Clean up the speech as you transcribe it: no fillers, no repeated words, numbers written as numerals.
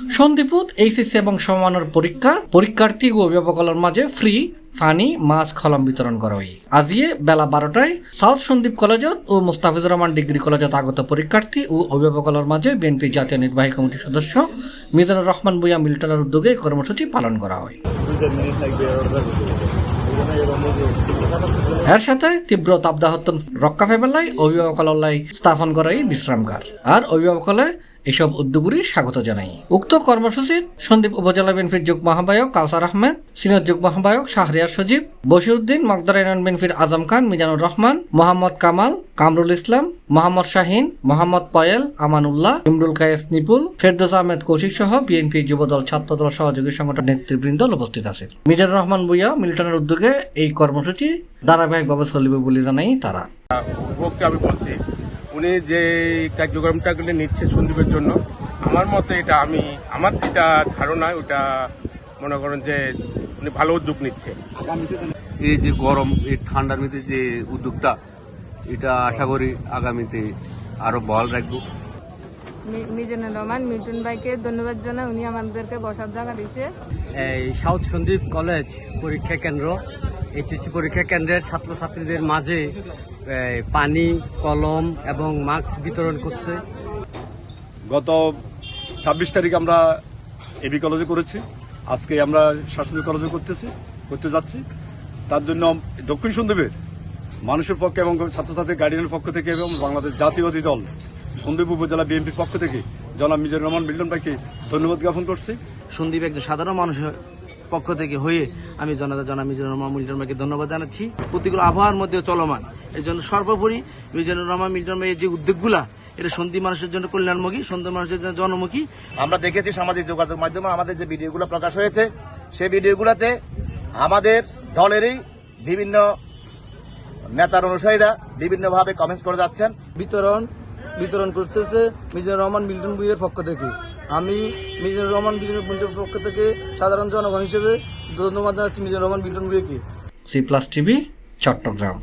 সন্দীপুত HSC এবং সমমানের পরীক্ষার্থী ও অভিভাবকের মাঝে ফ্রি ফানি মাছ খলম বিতরণ করা হয়। আজিয়ে বেলা 12টায় সাউথ সন্দীপ কলেজত ও মুস্তাফিজুর রহমান ডিগ্রি কলেজত আগত পরীক্ষার্থী ও অভিভাবকের মাঝে বিএনপি জাতীয় নির্বাহী কমিটির সদস্য মিজানুর রহমান ভূঁইয়া মিল্টনের উদ্যোগে কর্মসূচি পালন করা হয়। এর সাথে তীব্র তাপদাহত রক্ষা ফেবেলাই অভিভাবকালয় স্থাপন করাই বিশ্রামগার আর অভিভাবকালে এইসব উদ্যোগগুলি স্বাগত জানাই। উক্ত কর্মসূচিত সন্দ্বীপ উপজেলা বিএনপির যুগ্ম আহ্বায়ক কাউসার আহমেদ, সিনিয়র যুগ্ম আহ্বায়ক শাহরিয়ার সজীব, বশিরউদ্দিন, মগদরা ইউনিয়ন বিএনপির আজম খান, মিজানুর রহমান, মোহাম্মদ কামাল, কামরুল ইসলাম, মোহাম্মদ শাহিন, মোহাম্মদ পয়েল, আমানুল্লাহ, ইমরুল কায়েস নিপুল, ফেরদৌস আহমেদ কৌশিক সহ বিএনপি যুবদল, ছাত্রদল, সহযোগী সংগঠন নেতৃবৃন্দ উপস্থিত আছে। মিজানুর রহমান ভূঁইয়া মিল্টনের উদ্যোগে এই কর্মসূচি ধারাবাহিকভাবে চলিবে বলে জানাই তারা। আমি বলছি উনি যে কার্যক্রমটাগুলি নিচ্ছে সন্দীপের জন্য, আমার মতে আমার যেটা ধারণা ওটা মনে করেন যে উনি ভালো উদ্যোগ নিচ্ছে। এই যে গরম এই ঠান্ডার মধ্যে যে উদ্যোগটা, এটা আশা করি আগামীতে আরো বহাল রাখবো। মিজানুর রহমান মিল্টন ভাইকে ধন্যবাদ জানাই, উনি আমাদেরকে বসার জায়গা দিয়েছে। এই সাউথ সন্দীপ কলেজ পরীক্ষা কেন্দ্র, এইচএসসি পরীক্ষা কেন্দ্রের ছাত্রছাত্রীদের মাঝে পানি, কলম এবং মাস্ক বিতরণ করছে। গত 26 তারিখ আমরা এবি কলেজে করেছি, আজকে আমরা শাসনী কলেজে করতে যাচ্ছি। তার জন্য দক্ষিণ সন্দীপের মানুষের পক্ষে এবং ছাত্রছাত্রী গার্ডিয়ানের পক্ষ থেকে এবং বাংলাদেশ জাতীয়বাদী দল সন্দীপ উপজেলা বিএনপির পক্ষ থেকে জনাব মিজানুর রহমান মিল্টন ভাইকে ধন্যবাদ জ্ঞাপন করছি। সন্দীপ একজন সাধারণ মানুষের পক্ষ থেকে হয়ে আমি জনাব মিজানুর রহমান মিল্টন ভাইকে ধন্যবাদ জানাচ্ছি। প্রতিকূল আবহাওয়ার মধ্যে চলমান এই জন্য সর্বোপরি মিজানুর রহমান মিল্টন ভাইয়ের যে উদ্যোগগুলা, এটা সন্দীপ মানুষের জন্য কল্যাণমুখী, সন্দীপ মানুষের জন্য জনমুখী। আমরা দেখেছি সামাজিক যোগাযোগ মাধ্যমে আমাদের যে ভিডিওগুলো প্রকাশ হয়েছে, সেই ভিডিওগুলোতে আমাদের দলেরই বিভিন্ন নেতার অনুসারীরা বিভিন্নভাবে কমেন্টস করে যাচ্ছেন। বিতরণ করতেছে মিজানুর রহমান মিল্টন ভূঁইয়ার পক্ষ থেকে। আমি মিজানুর রহমান মিল্টন ভূঁইয়ার পক্ষ থেকে সাধারণ জনগণ হিসেবে ধন্যবাদ জানাচ্ছি মিজানুর রহমান মিল্টন ভূঁইয়াকে। C+TV চট্টগ্রাম।